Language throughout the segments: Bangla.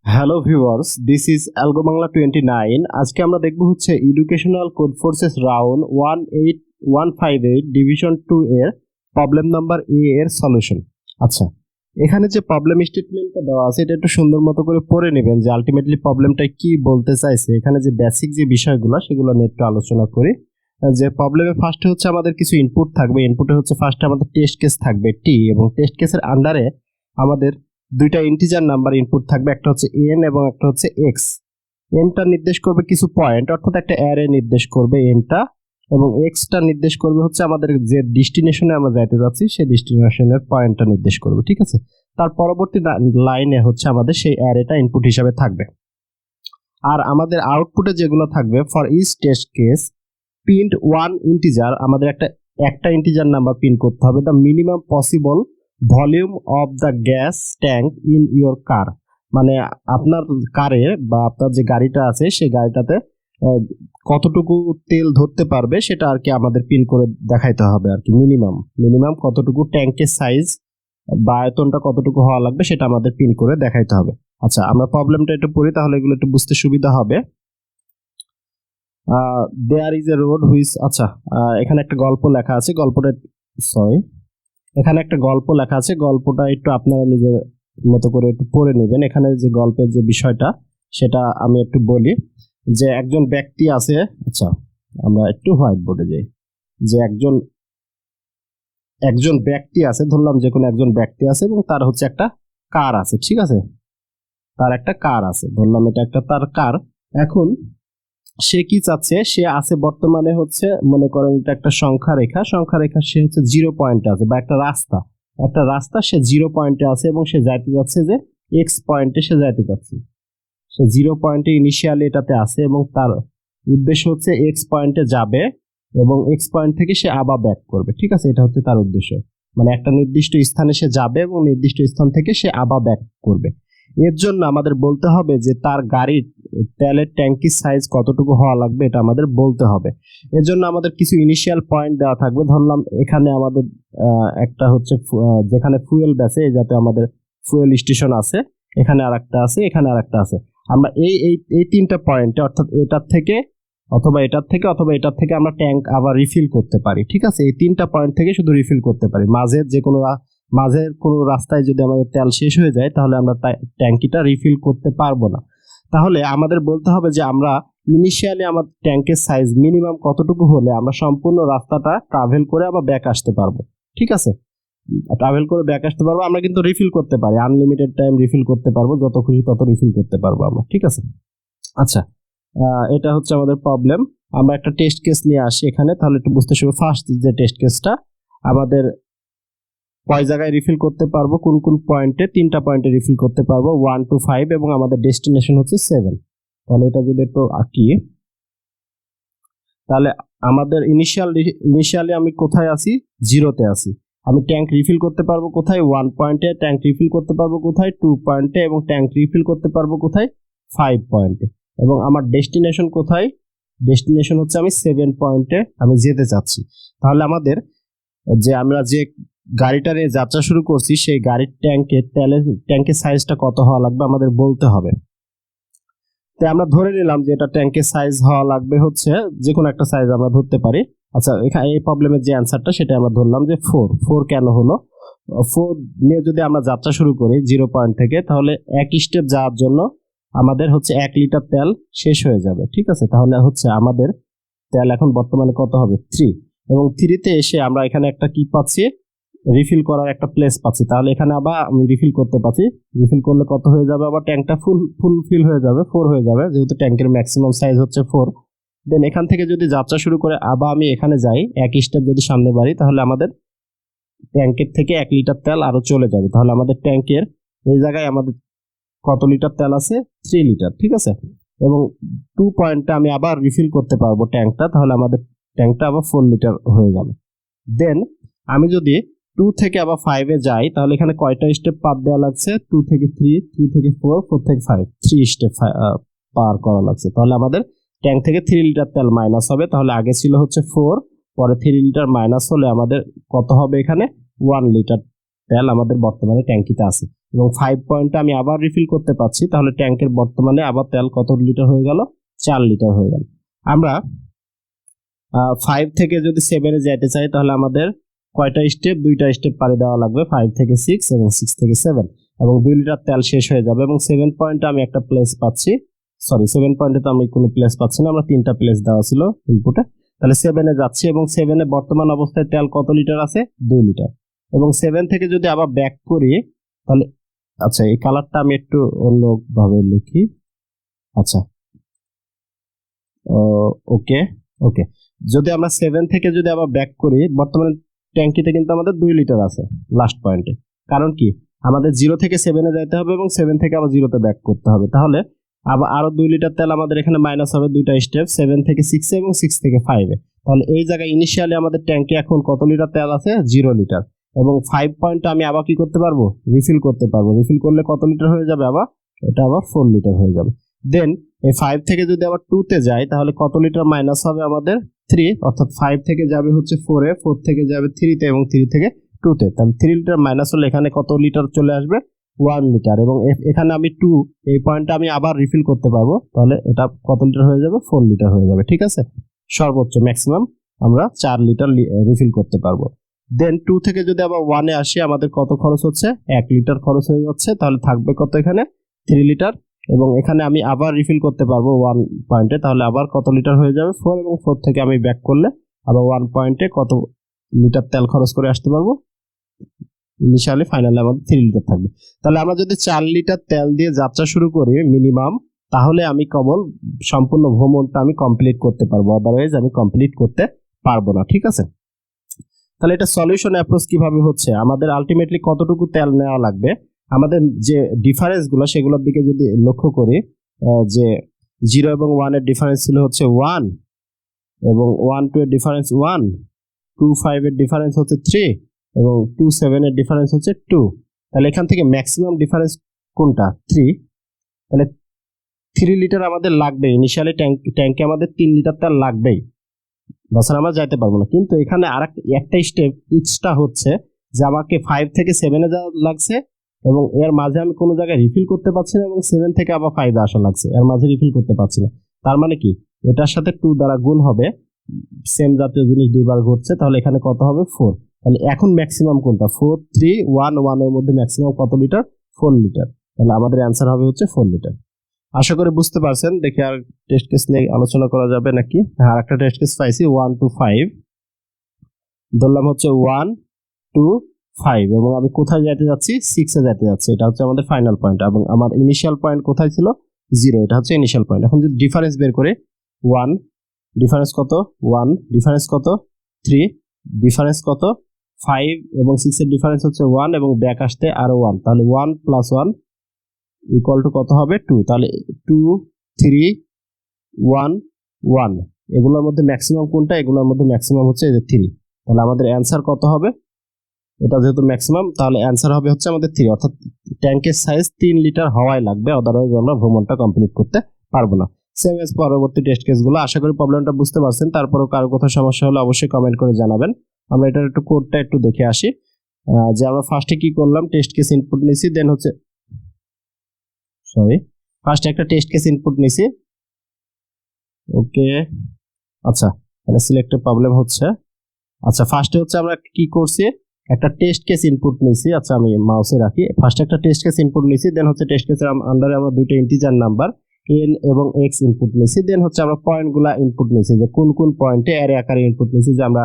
Hello viewers, this is algo Bangla 29। আজকে আমরা দেখব হচ্ছে educational code forces round 18158 division 2 এর প্রবলেম নাম্বার এ এর সলিউশন। আচ্ছা, এখানে যে প্রবলেম স্টেটমেন্টটা দেওয়া আছে এটা একটু সুন্দর মতো করে পড়ে নেবেন যে আলটিমেটলি প্রবলেমটা কি বলতে চাইছে। এখানে যে বেসিক যে বিষয়গুলো সেগুলো নিয়ে একটু আলোচনা করি। যে প্রবলেমে ফার্স্টে হচ্ছে আমাদের কিছু ইনপুট থাকবে। ইনপুটে হচ্ছে ফার্স্টে আমাদের টেস্ট কেস থাকবে টি, এবং টেস্ট কেসের আন্ডারে আমাদের দুইটা ইন্টিজার নাম্বার ইনপুট থাকবে, একটা হচ্ছে এন এবং একটা হচ্ছে এক্স। এনটা নির্দেশ করবে কিছু পয়েন্ট, অর্থাৎ একটা অ্যারে নির্দেশ করবে এনটা, এবং এক্সটা নির্দেশ করবে হচ্ছে আমাদের যে ডেস্টিনেশনে আমরা যাইতে যাচ্ছি সেই ডেস্টিনেশনের পয়েন্টটা নির্দেশ করবে। ঠিক আছে, তার পরবর্তী লাইনে হচ্ছে আমাদের সেই অ্যারেটা ইনপুট হিসাবে থাকবে। আর আমাদের আউটপুটে যেগুলো থাকবে, for each test case print one integer, আমাদের একটা ইন্টিজার নাম্বার প্রিন্ট করতে হবে, the minimum possible volume of the gas tank in your car. মানে আপনার কারে বা আপনার যে গাড়িটা আছে সেই গাড়িটাতে কতটুকু তেল ধরতে পারবে সেটা আর কি আমাদের প্রিন্ট করে দেখাইতে হবে আর কি। মিনিমাম কতটুকু ট্যাঙ্কের সাইজ বা আয়তনটা কতটুকু হওয়া লাগবে সেটা আমাদের প্রিন্ট করে দেখাইতে হবে। আচ্ছা, আমরা প্রবলেমটা একটু পড়ি, তাহলে এগুলো একটু বুঝতে সুবিধা হবে। There is a road which, আচ্ছা এখানে একটা গল্প লেখা আছে, এখানে একটা গল্প লেখা আছে, গল্পটা একটু আপনারা নিজের মতো করে একটু পড়ে নেবেন। এখানে যে গল্পের যে বিষয়টা সেটা আমি একটু বলি। যে একজন ব্যক্তি আছে, আচ্ছা আমরা একটু হোয়াইট বোর্ডে যাই। যে একজন ব্যক্তি আছে, ধরলাম যে কোনো একজন ব্যক্তি আছে এবং তার হচ্ছে একটা কার আছে। ঠিক আছে, তার একটা কার আছে, ধরলাম এটা একটা তার কার। এখন সে কি চাচ্ছে, সে আছে বর্তমানে হচ্ছে মনে করেন এটা একটা সংখ্যা রেখা, সে হচ্ছে 0 পয়েন্টে আছে, বা একটা রাস্তা সে 0 পয়েন্টে আছে এবং সে যাইতে যাচ্ছে যে এক্স পয়েন্টে সে যাইতে যাচ্ছে। সে 0 পয়েন্টে ইনিশিয়ালি এটাতে আছে এবং তার উদ্দেশ্য হচ্ছে এক্স পয়েন্টে যাবে এবং এক্স পয়েন্ট থেকে সে আবার ব্যাক করবে। ঠিক আছে, এটা হচ্ছে তার উদ্দেশ্য। মানে একটা নির্দিষ্ট স্থানে সে যাবে এবং নির্দিষ্ট স্থান থেকে সে আবার ব্যাক করবে। এর জন্য আমাদের বলতে হবে যে তার গাড়ির তেলের ট্যাঙ্কির সাইজ কতটুকু হওয়া লাগবে, এটা আমাদের বলতে হবে। এর জন্য আমাদের কিছু ইনিশিয়াল পয়েন্ট দেওয়া থাকবে। ধরলাম এখানে আমাদের একটা হচ্ছে যেখানে ফুয়েল বেচে, যাতে আমাদের ফুয়েল স্টেশন আছে, এখানে আরেকটা আছে, এখানে আরেকটা আছে। আমরা এই তিনটা পয়েন্টে, অর্থাৎ এটার থেকে অথবা এটার থেকে আমরা ট্যাঙ্ক আবার রিফিল করতে পারি। ঠিক আছে, এই তিনটা পয়েন্ট থেকে শুধু রিফিল করতে পারি। মাঝের কোনো রাস্তায় যদি আমাদের তেল শেষ হয়ে যায় তাহলে আমরা ট্যাঙ্কিটা রিফিল করতে পারবো না। তাহলে আমাদের বলতে হবে যে আমরা ইনিশিয়ালি আমার ট্যাঙ্কের সাইজ মিনিমাম কতটুকু হলে আমরা সম্পূর্ণ রাস্তাটা ট্রাভেল করে আবার ব্যাক আসতে পারবো। ঠিক আছে, ট্রাভেল করে ব্যাক আসতে পারবো। আমরা কিন্তু রিফিল করতে পারি, আনলিমিটেড টাইম রিফিল করতে পারবো, যত খুশি তত রিফিল করতে পারবো আমরা। ঠিক আছে, আচ্ছা এটা হচ্ছে আমাদের প্রবলেম। আমরা একটা টেস্ট কেস নিয়ে আসি এখানে, তাহলে একটু বুঝতে শুরু। ফার্স্ট যে টেস্ট কেসটা, আমাদের কয় জায়গায় রিফিল করতে পারবো, কোন কোন পয়েন্টে, তিনটা পয়েন্টে রিফিল করতে পারবো, 1 to 5, এবং আমাদের ডেস্টিনেশন হচ্ছে 7। তাহলে এটা যদি একটু আঁকি, তাহলে আমাদের ইনিশিয়ালি আমি কোথায় আছি, 0-তে আছি। আমি ট্যাঙ্ক রিফিল করতে পারবো কোথায়, 1 পয়েন্টে, ট্যাঙ্ক রিফিল করতে পারবো কোথায়, 2 পয়েন্টে, এবং ট্যাঙ্ক রিফিল করতে পারবো কোথায়, 5 পয়েন্টে। এবং আমার ডেস্টিনেশন কোথায়, ডেস্টিনেশন হচ্ছে আমি 7 পয়েন্টে আমি যেতে চাচ্ছি। তাহলে আমাদের আমরা যে গাড়িটা নিয়ে যাত্রা শুরু করছি সেই গাড়ির ট্যাঙ্কের সাইজটা কত হওয়া লাগবে আমাদের বলতে হবে। তাই আমরা ধরে নিলাম যে এটা ট্যাঙ্কের সাইজ হওয়া লাগবে হচ্ছে যে কোনো একটা সাইজ আমরা ধরতে পারি। আচ্ছা, এখানে এই প্রবলেমের যে অ্যান্সারটা সেটা আমরা ধরলাম যে 4 কেন হলো, 4 নিয়ে যদি আমরা যাত্রা শুরু করি 0 পয়েন্ট থেকে, তাহলে এক স্টেপ যাওয়ার জন্য আমাদের হচ্ছে 1 লিটার তেল শেষ হয়ে যাবে। ঠিক আছে, তাহলে হচ্ছে আমাদের তেল এখন বর্তমানে কত হবে, 3, এবং 3-তে এসে আমরা এখানে একটা কি পাচ্ছি, রিফিল করার একটা প্লেস পাচ্ছি। তাহলে এখানে আবার আমি রিফিল করতে পাচ্ছি, রিফিল করলে কত হয়ে যাবে, আবার ট্যাঙ্কটা ফুল হয়ে যাবে, 4 হয়ে যাবে, যেহেতু ট্যাঙ্কের ম্যাক্সিমাম সাইজ হচ্ছে 4। দেন এখান থেকে যদি যাত্রা শুরু করে আবার আমি এখানে যাই, এক স্টেপ যদি সামনে বাড়ি, তাহলে আমাদের ট্যাঙ্কের থেকে 1 লিটার তেল আরো চলে যাবে। তাহলে আমাদের ট্যাঙ্কের এই জায়গায় আমাদের কত লিটার তেল আছে, 3 লিটার। ঠিক আছে, এবং 2 পয়েন্টে আমি আবার রিফিল করতে পারবো ট্যাঙ্কটা, তাহলে আমাদের ট্যাঙ্কটা আবার 4 লিটার হয়ে গেল। দেন আমি যদি 2 থেকে আবার 5-এ যাই, তাহলে এখানে কয়টা স্টেপ পার দেওয়া লাগছে, 2 থেকে 3, 3 থেকে 4, 4 থেকে 5, 3 স্টেপ পার করা লাগছে। তাহলে আমাদের ট্যাঙ্ক থেকে 3 লিটার তেল মাইনাস হবে। তাহলে আগে ছিল হচ্ছে 4, পরে 3 লিটার মাইনাস হলে আমাদের কত হবে, এখানে 1 লিটার তেল আমাদের বর্তমানে ট্যাঙ্কিতে আছে। এবং 5 পয়েন্টে আমি আবার রিফিল করতে পারছি, তাহলে ট্যাঙ্কের বর্তমানে আবার তেল কত লিটার হয়ে গেল? 4 লিটার হয়ে গেল। আমরা 5 থেকে যদি 7 এ যেতে চাই তাহলে আমাদের কয়টা স্টেপ? 2টা স্টেপ পাড়ি দেওয়া লাগবে, 5 থেকে 6 এবং 6 থেকে 7, এবং 2 লিটার তেল শেষ হয়ে যাবে। এবং 7 পয়েন্টে আমি একটা প্লেস পাচ্ছি, সরি 7 পয়েন্টে তো আমি কোনো প্লেস পাচ্ছি না, আমরা 3টা প্লেস দেওয়া ছিল ইনপুটে। তাহলে 7 এ যাচ্ছি এবং 7 এ বর্তমান অবস্থায় তেল কত লিটার আছে? 2 লিটার। এবং 7 থেকে যদি আবার ব্যাক করি তাহলে, আচ্ছা এই কালারটা আমি একটু অন্যভাবে লিখি। আচ্ছা ওকে ওকে, যদি আমরা 7 থেকে যদি আবার ব্যাক করি, বর্তমানে ট্যাঙ্কিতে কিন্তু আমাদের 2 লিটার আছে লাস্ট পয়েন্টে। কারণ কি, আমাদের 0 থেকে 7 এ যাইতে হবে এবং 7 থেকে আবার 0 তে ব্যাক করতে হবে। তাহলে আবার আরো 2 লিটার তেল আমাদের এখানে মাইনাস হবে 2টা স্টেপ, 7 থেকে 6 এ এবং 6 থেকে 5 এ। তাহলে এই জায়গায় ইনিশিয়ালি আমাদের ট্যাঙ্কে এখন কত লিটার তেল আছে? 0 লিটার। এবং 5 পয়েন্টে আমি আবার কি করতে পারবো? রিফিল করতে পারবো। রিফিল করলে কত লিটার হয়ে যাবে? আবার এটা আবার 4 লিটার হয়ে যাবে। দেন এই 5 থেকে যদি আবার 2 তে যাই তাহলে কত লিটার মাইনাস হবে আমাদের? 3, অর্থাৎ 5 থেকে যাবে হচ্ছে 4 এ, 4 থেকে যাবে 3 তে এবং 3 থেকে 2 তে। তাহলে 3 লিটার মাইনাস হলে এখানে কত লিটার চলে আসবে? 1 লিটার। এবং এখানে আমি 2, এই পয়েন্টে আমি আবার রিফিল করতে পারবো, তাহলে এটা কত লিটার হয়ে যাবে? 4 লিটার হয়ে যাবে। ঠিক আছে, সর্বোচ্চ ম্যাক্সিমাম আমরা 4 লিটার রিফিল করতে পারবো। দেন 2 থেকে যদি আবার 1 এ আসি, আমাদের কত খরচ হচ্ছে? 1 লিটার খরচ হয়ে যাচ্ছে। তাহলে থাকবে কত এখানে? 3 লিটার। এবং এখানে আমি আবার রিফিল করতে পারবো 1 পয়েন্টে, তাহলে আবার কত লিটার হয়ে যাবে? 4। এবং 4 থেকে আমি ব্যাক করলে আবার 1 পয়েন্টে কত লিটার তেল খরচ করে আসতে পারবো? ইনিশিয়ালি ফাইনালি আমাদের 3 লিটার থাকবে। তাহলে আমরা যদি 4 লিটার তেল দিয়ে যাত্রা শুরু করি মিনিমাম, তাহলে আমি কেবল সম্পূর্ণ ভ্রমণটা আমি কমপ্লিট করতে পারবো, আদারওয়াইজ আমি কমপ্লিট করতে পারবো না। ঠিক আছে, তাহলে এটা সলিউশন অ্যাপ্রোচ কিভাবে হচ্ছে? আমাদের আলটিমেটলি কতটুকু তেল নেওয়া লাগবে, আমাদের যে ডিফারেন্স গুলো সেগুলোর দিকে যদি লক্ষ্য করি, যে 0 এবং 1 এর ডিফারেন্স ছিল হচ্ছে 1, এবং 1 2 এর ডিফারেন্স 1, 2 5 এর ডিফারেন্স হচ্ছে 3, এবং 2 7 এর ডিফারেন্স হচ্ছে 2। তাহলে এখান থেকে ম্যাক্সিমাম ডিফারেন্স কোনটা? 3। তাহলে 3 লিটার আমাদের লাগবে ইনিশিয়ালি, ট্যাঙ্কে আমাদের 3 লিটার তেল লাগবেই, বাসার আমরা যাইতে পারবো না। কিন্তু এখানে আর একটা স্টেপ এক্সট্রা হচ্ছে যে আমাকে 5 থেকে 7 এ যাওয়া লাগছে, এবং এর মাঝে আমি কোনো জায়গায় রিফিল করতে পারছি না, এবং 7 থেকে আবার 5 এ আসা লাগছে, এর মাঝে রিফিল করতে পারছি না। তার মানে কি, এটার সাথে 2 দ্বারা গুণ হবে, সেম জাতীয় জিনিস দুইবার ঘটছে, তাহলে এখানে কত হবে? 4। তাহলে এখন ম্যাক্সিমাম কোনটা? 4 3 1 1 এর মধ্যে ম্যাক্সিমাম কত লিটার? 4 লিটার। তাহলে আমাদের অ্যান্সার হবে হচ্ছে 4 লিটার। আশা করি বুঝতে পারছেন। দেখি আর টেস্ট কেস নিয়ে আলোচনা করা যাবে নাকি। হ্যাঁ, একটা টেস্ট কেস পাইছি 1 to 5, ধরলাম হচ্ছে 1 to 5, এবং আমি কোথায় যেতে যাচ্ছি? 6 এ যেতে যাচ্ছি। এটা হচ্ছে আমাদের ফাইনাল পয়েন্ট, এবং আমার ইনিশিয়াল পয়েন্ট কোথায় ছিল? 0। এটা হচ্ছে ইনিশিয়াল পয়েন্ট। এখন যদি ডিফারেন্স বের করে, 1 ডিফারেন্স কত? 1 ডিফারেন্স কত? 3 ডিফারেন্স কত? 5, এবং 6 এর ডিফারেন্স হচ্ছে 1, এবং ব্যাক আসতে আরো 1, তাহলে 1 + 1 ইকুয়াল টু কত হবে? 2। তাহলে 2 3 1 1, এগুলোর মধ্যে ম্যাক্সিমাম কোনটা? এগুলোর মধ্যে ম্যাক্সিমাম হচ্ছে এই যে 3। তাহলে আমাদের অ্যান্সার কত হবে? এটা যেহেতু ম্যাক্সিমাম, তাহলে অ্যান্সার হবে হচ্ছে আমাদের 3, অর্থাৎ ট্যাঙ্কের সাইজ 3 লিটার হওয়াই লাগবে, আদারওয়াইজ আমরা ভ্রমণটা কমপ্লিট করতে পারবো না। সেম এজ পরবর্তী টেস্ট কেসগুলো। আশা করি প্রবলেমটা বুঝতে পারছেন। তারপরেও কারো কোথাও সমস্যা হলে অবশ্যই কমেন্ট করে জানাবেন। আমরা এটার একটু কোডটা একটু দেখে আসি। যে আমরা ফার্স্টে কি করলাম? টেস্ট কেস ইনপুট নিছি, দেন হচ্ছে ফার্স্টে একটা টেস্ট কেস ইনপুট নিছি। ওকে, আচ্ছা, তাহলে সিলেক্টেড প্রবলেম হচ্ছে। আচ্ছা, ফার্স্টে হচ্ছে আমরা কি করছি? একটা টেস্ট কেস ইনপুট নিছি। আচ্ছা, আমি মাউসে রাখি। ফার্স্টে একটা টেস্ট কেস ইনপুট নিছি, দেন হচ্ছে টেস্ট কেসের আন্ডারে আমরা দুইটা ইন্টিজার নাম্বার n এবং x ইনপুট নিছি। দেন হচ্ছে আমরা পয়েন্টগুলা ইনপুট নিছি, যে কোন কোন পয়েন্টে অ্যারে আকারে ইনপুট নিছি যে আমরা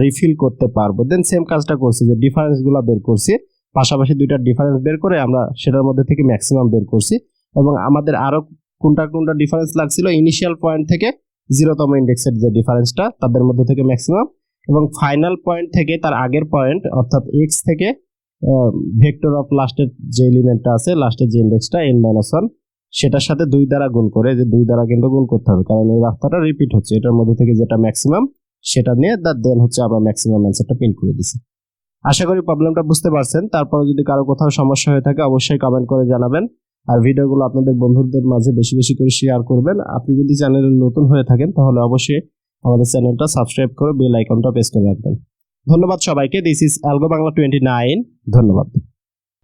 রিফিল করতে পারবো। দেন সেম কাজটা করছি, যে ডিফারেন্সগুলা বের করছি, পাশাপাশি দুইটা ডিফারেন্স বের করে আমরা সেটার মধ্যে থেকে ম্যাক্সিমাম বের করছি। এবং আমাদের আরো কোনটা কোনটা ডিফারেন্স লাগছিল? ইনিশিয়াল পয়েন্ট থেকে 0তম ইন্ডেক্সের যে ডিফারেন্সটা, তাদের মধ্যে থেকে ম্যাক্সিমাম, এবং ফাইনাল পয়েন্ট থেকে তার আগের পয়েন্ট, অর্থাৎ x থেকে ভেক্টর অফ লাস্টের যে এলিমেন্টটা আছে, লাস্টের যে ইন্ডেক্সটা n-1, সেটার সাথে 2 দ্বারা গুণ করে, যে 2 দ্বারা কিন্তু গুণ করতে হবে, কারণ এই রাস্তাটা রিপিট হচ্ছে। এটার মধ্যে থেকে যেটা ম্যাক্সিমাম সেটা নিয়ে দেন হচ্ছে আমরা ম্যাক্সিমাম অ্যান্সারটা প্রিন্ট করে দিছি। আশা করি প্রবলেমটা বুঝতে পারছেন। তারপরে যদি কারো কোথাও সমস্যা হয়ে থাকে অবশ্যই কমেন্ট করে জানাবেন, আর ভিডিওগুলো আপনাদের বন্ধুদের মাঝে বেশি বেশি করে শেয়ার করবেন। আপনি যদি চ্যানেলে নতুন হয়ে থাকেন তাহলে অবশ্যই আমাদের চ্যানেলটা সাবস্ক্রাইব করে বেল আইকনটা প্রেস করে রাখবেন। ধন্যবাদ সবাইকে। This is algo Bangla 29। ধন্যবাদ।